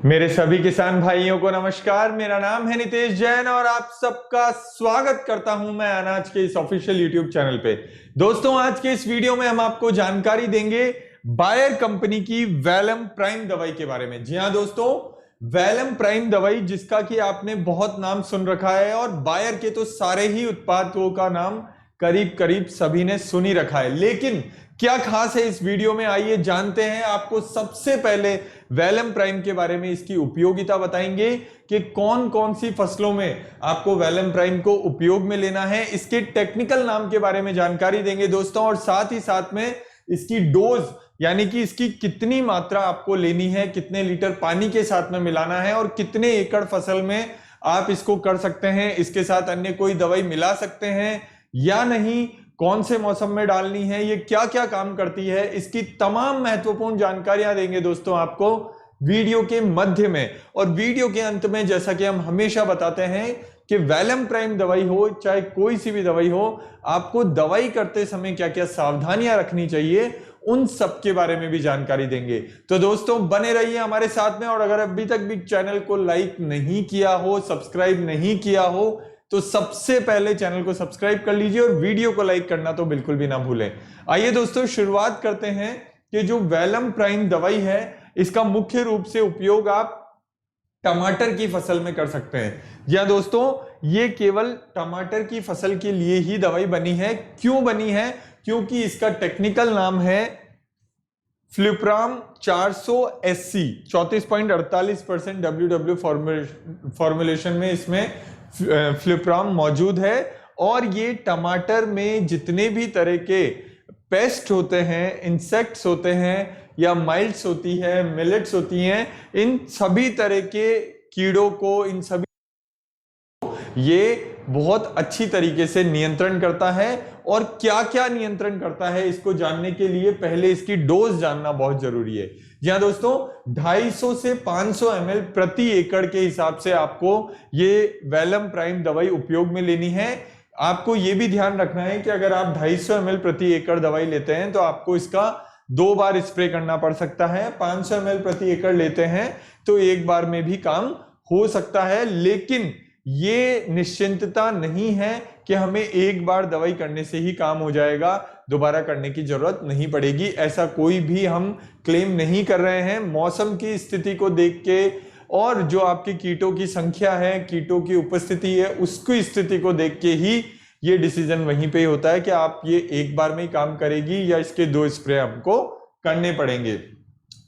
मेरे सभी किसान भाइयों को नमस्कार। मेरा नाम है नितेश जैन और आप सबका स्वागत करता हूं मैं अनाज के इस ऑफिशियल यूट्यूब चैनल पे। दोस्तों, आज के इस वीडियो में हम आपको जानकारी देंगे बायर कंपनी की वेलम प्राइम दवाई के बारे में। जी हां दोस्तों, वेलम प्राइम दवाई जिसका कि आपने बहुत नाम सुन रखा है और बायर के तो सारे ही उत्पादों का नाम करीब करीब सभी ने सुन ही रखा है, लेकिन क्या खास है इस वीडियो में, आइए जानते हैं। आपको सबसे पहले वेलम प्राइम के बारे में इसकी उपयोगिता बताएंगे कि कौन कौन सी फसलों में आपको वेलम प्राइम को उपयोग में लेना है, इसके टेक्निकल नाम के बारे में जानकारी देंगे दोस्तों, और साथ ही साथ में इसकी डोज यानी कि इसकी कितनी मात्रा आपको लेनी है, कितने लीटर पानी के साथ में मिलाना है और कितने एकड़ फसल में आप इसको कर सकते हैं, इसके साथ अन्य कोई दवाई मिला सकते हैं या नहीं, कौन से मौसम में डालनी है, ये क्या क्या काम करती है, इसकी तमाम महत्वपूर्ण जानकारियां देंगे दोस्तों आपको वीडियो के मध्य में। और वीडियो के अंत में, जैसा कि हम हमेशा बताते हैं कि वेलम प्राइम दवाई हो चाहे कोई सी भी दवाई हो, आपको दवाई करते समय क्या क्या सावधानियां रखनी चाहिए, उन सब के बारे में भी जानकारी देंगे। तो दोस्तों बने रहिए हमारे साथ में, और अगर अभी तक भी चैनल को लाइक नहीं किया हो, सब्सक्राइब नहीं किया हो, तो सबसे पहले चैनल को सब्सक्राइब कर लीजिए और वीडियो को लाइक करना तो बिल्कुल भी ना भूलें। आइए दोस्तों शुरुआत करते हैं कि जो वेलम प्राइम दवाई है इसका मुख्य रूप से उपयोग आप टमाटर की फसल में कर सकते हैं। या दोस्तों, ये केवल टमाटर की फसल के लिए ही दवाई बनी है। क्यों बनी है? क्योंकि इसका टेक्निकल नाम है फ्लुप्राम 400 SC। 34.48% WW फॉर्मुलेशन में इसमें फ्लुप्राम मौजूद है, और ये टमाटर में जितने भी तरह के पेस्ट होते हैं, इंसेक्ट्स होते हैं, या माइल्ड्स होती है, मिलेट्स होती हैं, इन सभी तरह के कीड़ों को, इन सभी ये बहुत अच्छी तरीके से नियंत्रण करता है। और क्या क्या नियंत्रण करता है इसको जानने के लिए पहले इसकी डोज जानना बहुत जरूरी है। जी हां दोस्तों, 250 से 500 ml प्रति एकड़ के हिसाब से आपको ये वेलम प्राइम दवाई उपयोग में लेनी है। आपको ये भी ध्यान रखना है कि अगर आप 250 ml प्रति एकड़ दवाई लेते हैं तो आपको इसका 2 बार स्प्रे करना पड़ सकता है। 500 ml प्रति एकड़ लेते हैं तो एक बार में भी काम हो सकता है, लेकिन ये निश्चिंतता नहीं है कि हमें एक बार दवाई करने से ही काम हो जाएगा, दोबारा करने की जरूरत नहीं पड़ेगी। ऐसा कोई भी हम क्लेम नहीं कर रहे हैं। मौसम की स्थिति को देख के और जो आपकी कीटों की संख्या है, कीटों की उपस्थिति है, उसकी स्थिति को देख के ही ये डिसीजन वहीं पे होता है कि आप ये एक बार में ही काम करेगी या इसके 2 स्प्रे हमको करने पड़ेंगे।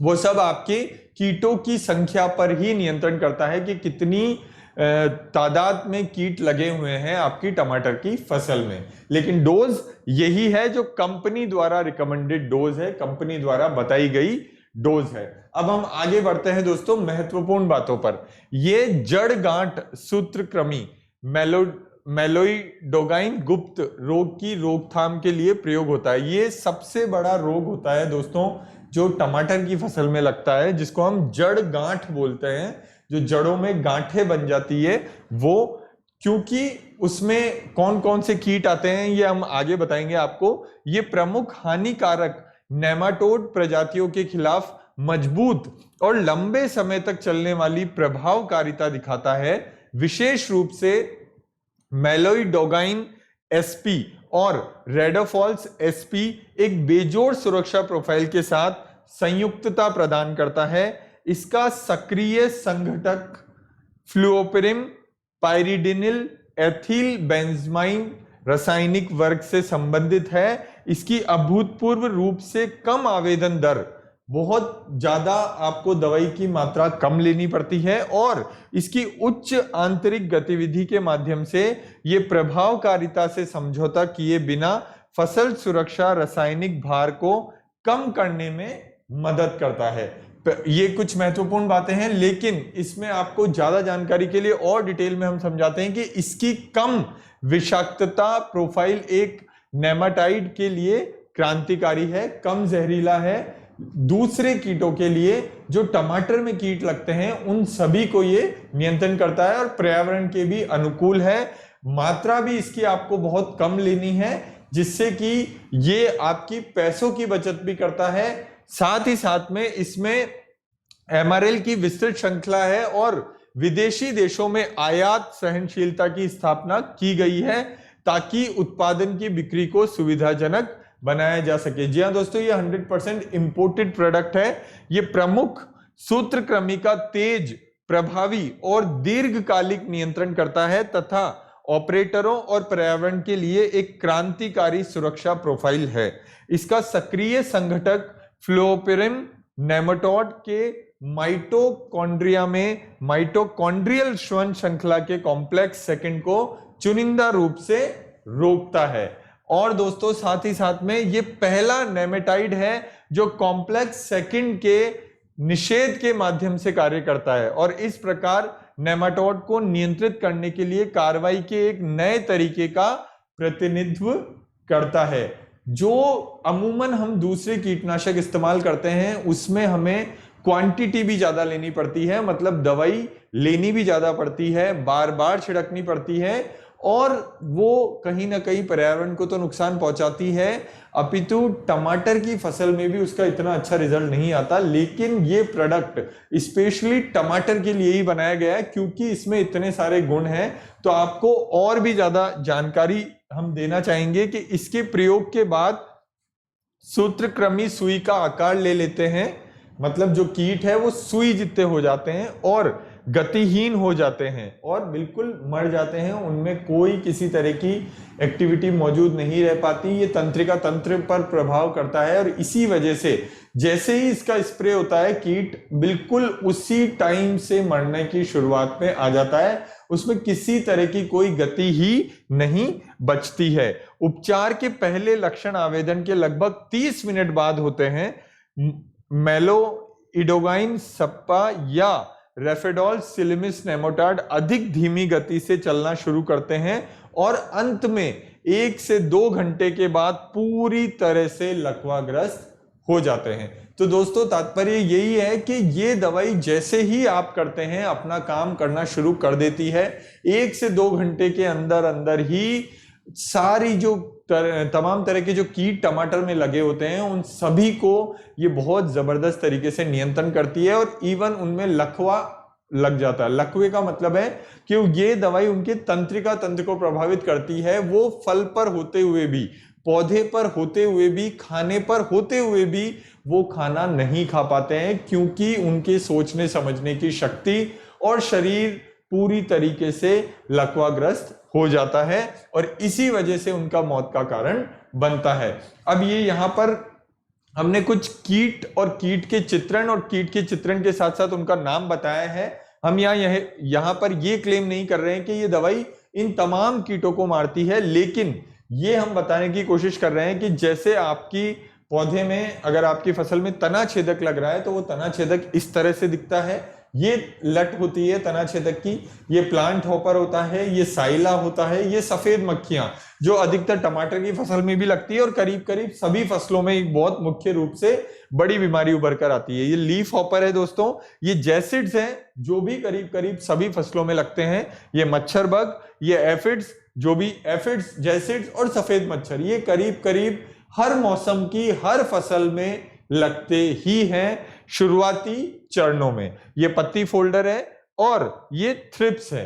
वो सब आपके कीटों की संख्या पर ही नियंत्रण करता है कि कितनी तादाद में कीट लगे हुए हैं आपकी टमाटर की फसल में। लेकिन डोज यही है जो कंपनी द्वारा रिकमेंडेड डोज है, कंपनी द्वारा बताई गई डोज है। अब हम आगे बढ़ते हैं दोस्तों महत्वपूर्ण बातों पर। ये जड़ गांठ सूत्रकृमि मेलोइडोगाइन गुप्त रोग की रोकथाम के लिए प्रयोग होता है। ये सबसे बड़ा रोग होता है दोस्तों जो टमाटर की फसल में लगता है, जिसको हम जड़ गांठ बोलते हैं। जो जड़ों में गांठें बन जाती है वो, क्योंकि उसमें कौन कौन से कीट आते हैं ये हम आगे बताएंगे आपको। ये प्रमुख हानिकारक नेमाटोड प्रजातियों के खिलाफ मजबूत और लंबे समय तक चलने वाली प्रभावकारिता दिखाता है। विशेष रूप से मेलोइडोगाइन SP और रेडोफॉल्स SP एक बेजोड़ सुरक्षा प्रोफाइल के साथ संयुक्तता प्रदान करता है। इसका सक्रिय संघटक फ्लुओपिरिम पाइरिडिनिल एथिल बेंजमाइन रासायनिक वर्ग से संबंधित है। इसकी अभूतपूर्व रूप से कम आवेदन दर, बहुत ज्यादा आपको दवाई की मात्रा कम लेनी पड़ती है, और इसकी उच्च आंतरिक गतिविधि के माध्यम से यह प्रभावकारिता से समझौता किए बिना फसल सुरक्षा रासायनिक भार को कम करने में मदद करता है। ये कुछ महत्वपूर्ण बातें हैं, लेकिन इसमें आपको ज्यादा जानकारी के लिए और डिटेल में हम समझाते हैं कि इसकी कम विषाक्तता प्रोफाइल एक नेमाटाइड के लिए क्रांतिकारी है, कम जहरीला है। दूसरे कीटों के लिए जो टमाटर में कीट लगते हैं उन सभी को ये नियंत्रण करता है और पर्यावरण के भी अनुकूल है। मात्रा भी इसकी आपको बहुत कम लेनी है, जिससे कि ये आपकी पैसों की बचत भी करता है। साथ ही साथ में इसमें एमआरएल की विस्तृत श्रृंखला है और विदेशी देशों में आयात सहनशीलता की स्थापना की गई है ताकि उत्पादन की बिक्री को सुविधाजनक बनाया जा सके। जी हाँ दोस्तों, ये 100% इंपोर्टेड प्रोडक्ट है। ये प्रमुख सूत्रक्रमी का तेज, प्रभावी और दीर्घकालिक नियंत्रण करता है तथा ऑपरेटरों और पर्यावरण के लिए एक क्रांतिकारी सुरक्षा प्रोफाइल है। इसका सक्रिय संघटक फ्लोपिरिन नेमाटोड के माइटोकॉन्ड्रिया में माइटोकॉन्ड्रियल श्वसन श्रृंखला के कॉम्प्लेक्स सेकंड को चुनिंदा रूप से रोकता है। और दोस्तों साथ ही साथ में ये पहला नेमेटाइड है जो कॉम्प्लेक्स सेकंड के निषेध के माध्यम से कार्य करता है और इस प्रकार नेमाटोड को नियंत्रित करने के लिए कार्रवाई के एक नए तरीके का प्रतिनिधित्व करता है। जो अमूमन हम दूसरे कीटनाशक इस्तेमाल करते हैं उसमें हमें क्वांटिटी भी ज्यादा लेनी पड़ती है, मतलब दवाई लेनी भी ज्यादा पड़ती है, बार बार छिड़कनी पड़ती है और वो कहीं ना कहीं पर्यावरण को तो नुकसान पहुंचाती है, अपितु टमाटर की फसल में भी उसका इतना अच्छा रिजल्ट नहीं आता। लेकिन ये प्रोडक्ट स्पेशली टमाटर के लिए ही बनाया गया है क्योंकि इसमें इतने सारे गुण हैं। तो आपको और भी ज्यादा जानकारी हम देना चाहेंगे कि इसके प्रयोग के बाद सूत्रक्रमी सुई का आकार ले लेते हैं, मतलब जो कीट है वो सुई जितने हो जाते हैं और गतिहीन हो जाते हैं और बिल्कुल मर जाते हैं, उनमें कोई किसी तरह की एक्टिविटी मौजूद नहीं रह पाती। ये तंत्रिका तंत्र पर प्रभाव करता है और इसी वजह से जैसे ही इसका स्प्रे होता है कीट बिल्कुल उसी टाइम से मरने की शुरुआत में आ जाता है, उसमें किसी तरह की कोई गति ही नहीं बचती है। उपचार के पहले लक्षण आवेदन के लगभग 30 मिनट बाद होते हैं। मेलोइडोगाइन सप्पा या रेफेडॉल सिलिमिस नेमाटोड अधिक धीमी गति से चलना शुरू करते हैं और अंत में 1 से 2 घंटे के बाद पूरी तरह से लकवाग्रस्त हो जाते हैं। तो दोस्तों तात्पर्य यही है कि ये दवाई जैसे ही आप करते हैं अपना काम करना शुरू कर देती है, 1 से 2 घंटे के अंदर अंदर ही सारी जो तमाम तरह के जो कीट टमाटर में लगे होते हैं उन सभी को ये बहुत जबरदस्त तरीके से नियंत्रण करती है और इवन उनमें लकवा लग जाता है। लकवे का मतलब है कि ये दवाई उनके तंत्रिका तंत्र को प्रभावित करती है। वो फल पर होते हुए भी, पौधे पर होते हुए भी, खाने पर होते हुए भी वो खाना नहीं खा पाते हैं क्योंकि उनके सोचने समझने की शक्ति और शरीर पूरी तरीके से लकवाग्रस्त हो जाता है और इसी वजह से उनका मौत का कारण बनता है। अब ये यहाँ पर हमने कुछ कीट और कीट के चित्रण और कीट के चित्रण के साथ साथ उनका नाम बताया है। हम यहाँ पर ये क्लेम नहीं कर रहे हैं कि ये दवाई इन तमाम कीटों को मारती है, लेकिन ये हम बताने की कोशिश कर रहे हैं कि जैसे आपकी पौधे में अगर आपकी फसल में तना छेदक लग रहा है तो वो तना छेदक इस तरह से दिखता है, ये लट होती है तना छेदक की, ये प्लांट हॉपर होता है, ये साइला होता है, ये सफेद मक्खियां जो अधिकतर टमाटर की फसल में भी लगती है और करीब करीब सभी फसलों में एक बहुत मुख्य रूप से बड़ी बीमारी उभर कर आती है। ये लीफ हॉपर है दोस्तों, ये जैसिड्स हैं जो भी करीब करीब सभी फसलों में लगते हैं। ये मच्छर बग, ये एफिड्स, जो भी एफिड्स, जैसिड्स और सफेद मच्छर, ये करीब करीब हर मौसम की हर फसल में लगते ही हैं शुरुआती चरणों में। ये पत्ती फोल्डर है और ये थ्रिप्स है।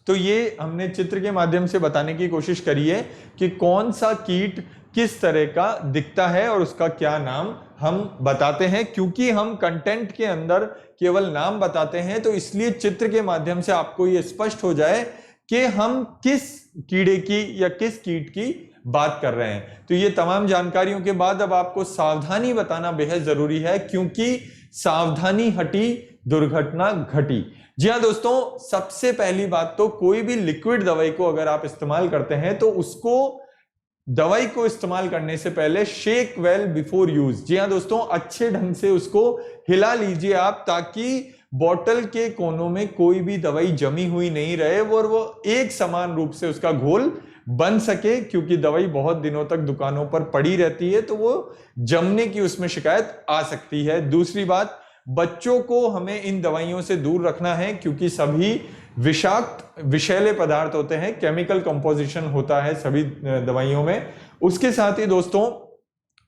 तो ये हमने चित्र के माध्यम से बताने की कोशिश करी है कि कौन सा कीट किस तरह का दिखता है और उसका क्या नाम हम बताते हैं। क्योंकि हम कंटेंट के अंदर केवल नाम बताते हैं तो इसलिए चित्र के माध्यम से आपको ये स्पष्ट हो जाए कि हम किस कीड़े की या किस कीट की बात कर रहे हैं। तो ये तमाम जानकारियों के बाद अब आपको सावधानी बताना बेहद जरूरी है, क्योंकि सावधानी हटी दुर्घटना घटी। जी हाँ दोस्तों, सबसे पहली बात तो कोई भी लिक्विड दवाई को अगर आप इस्तेमाल करते हैं तो उसको दवाई को इस्तेमाल करने से पहले शेक वेल बिफोर यूज। जी हाँ दोस्तों, अच्छे ढंग से उसको हिला लीजिए आप, ताकि बॉटल के कोनों में कोई भी दवाई जमी हुई नहीं रहे और वो एक समान रूप से उसका घोल बन सके, क्योंकि दवाई बहुत दिनों तक दुकानों पर पड़ी रहती है तो वो जमने की उसमें शिकायत आ सकती है। दूसरी बात, बच्चों को हमें इन दवाइयों से दूर रखना है क्योंकि सभी विषाक्त विषैले पदार्थ होते हैं, केमिकल कंपोजिशन होता है सभी दवाइयों में। उसके साथ ही दोस्तों,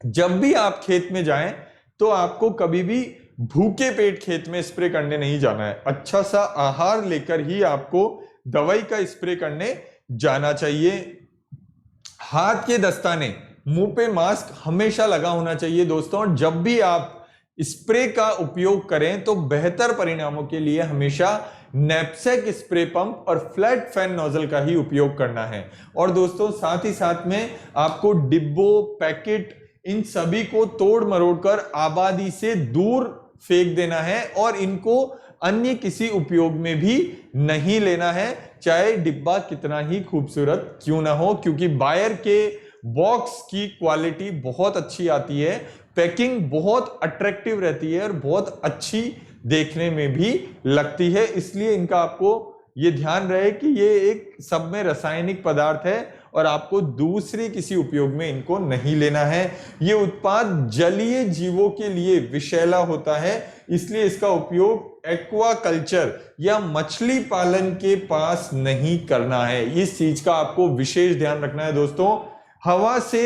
जब भी आप खेत में जाएं तो आपको कभी भी भूखे पेट खेत में स्प्रे करने नहीं जाना है। अच्छा सा आहार लेकर ही आपको दवाई का स्प्रे करने जाना चाहिए। हाथ के दस्ताने, मुंह पे मास्क हमेशा लगा होना चाहिए दोस्तों। और जब भी आप स्प्रे का उपयोग करें तो बेहतर परिणामों के लिए हमेशा नैपसेक स्प्रे पंप और फ्लैट फैन नोजल का ही उपयोग करना है। और दोस्तों साथ ही साथ में आपको डिब्बों, पैकेट, इन सभी को तोड़ मरोड़ कर आबादी से दूर फेंक देना है और इनको अन्य किसी उपयोग में भी नहीं लेना है, चाहे डिब्बा कितना ही खूबसूरत क्यों ना हो, क्योंकि बायर के बॉक्स की क्वालिटी बहुत अच्छी आती है, पैकिंग बहुत अट्रैक्टिव रहती है और बहुत अच्छी देखने में भी लगती है। इसलिए इनका आपको ये ध्यान रहे कि ये एक सब में रासायनिक पदार्थ है और आपको दूसरे किसी उपयोग में इनको नहीं लेना है। ये उत्पाद जलीय जीवों के लिए विषैला होता है, इसलिए इसका उपयोग एक्वा कल्चर या मछली पालन के पास नहीं करना है। इस चीज का आपको विशेष ध्यान रखना है दोस्तों। हवा से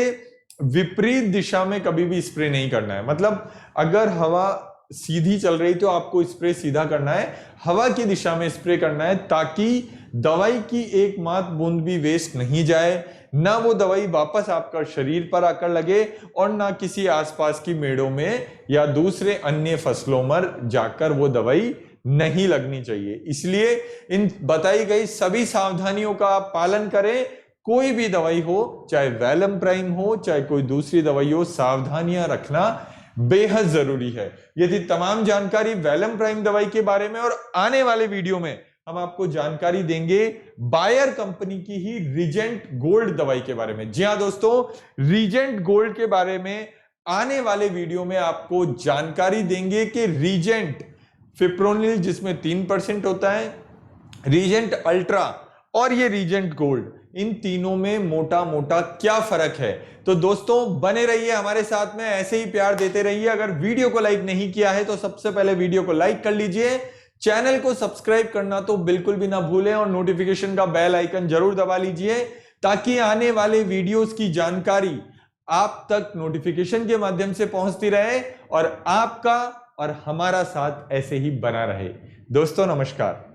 विपरीत दिशा में कभी भी स्प्रे नहीं करना है। मतलब अगर हवा सीधी चल रही तो आपको स्प्रे सीधा करना है, हवा की दिशा में स्प्रे करना है, ताकि दवाई की एक मात्र बूंद भी वेस्ट नहीं जाए, ना वो दवाई वापस आपका शरीर पर आकर लगे और ना किसी आसपास की मेड़ों में या दूसरे अन्य फसलों में जाकर वो दवाई नहीं लगनी चाहिए। इसलिए इन बताई गई सभी सावधानियों का आप पालन करें। कोई भी दवाई हो, चाहे वैलम प्राइम हो, चाहे कोई दूसरी दवाई हो, सावधानियां रखना बेहद जरूरी है। ये थी तमाम जानकारी वैलम प्राइम दवाई के बारे में। और आने वाले वीडियो में हम आपको जानकारी देंगे बायर कंपनी की ही रीजेंट गोल्ड दवाई के बारे में। जी हां दोस्तों, रीजेंट गोल्ड के बारे में आने वाले वीडियो में आपको जानकारी देंगे कि रीजेंट फिप्रोनिल जिसमें 3% होता है, रीजेंट अल्ट्रा और ये रीजेंट गोल्ड, इन तीनों में मोटा मोटा क्या फर्क है। तो दोस्तों बने रहिए हमारे साथ में, ऐसे ही प्यार देते रहिए। अगर वीडियो को लाइक नहीं किया है तो सबसे पहले वीडियो को लाइक कर लीजिए, चैनल को सब्सक्राइब करना तो बिल्कुल भी ना भूलें और नोटिफिकेशन का बेल आइकन जरूर दबा लीजिए, ताकि आने वाले वीडियोस की जानकारी आप तक नोटिफिकेशन के माध्यम से पहुंचती रहे और आपका और हमारा साथ ऐसे ही बना रहे। दोस्तों नमस्कार।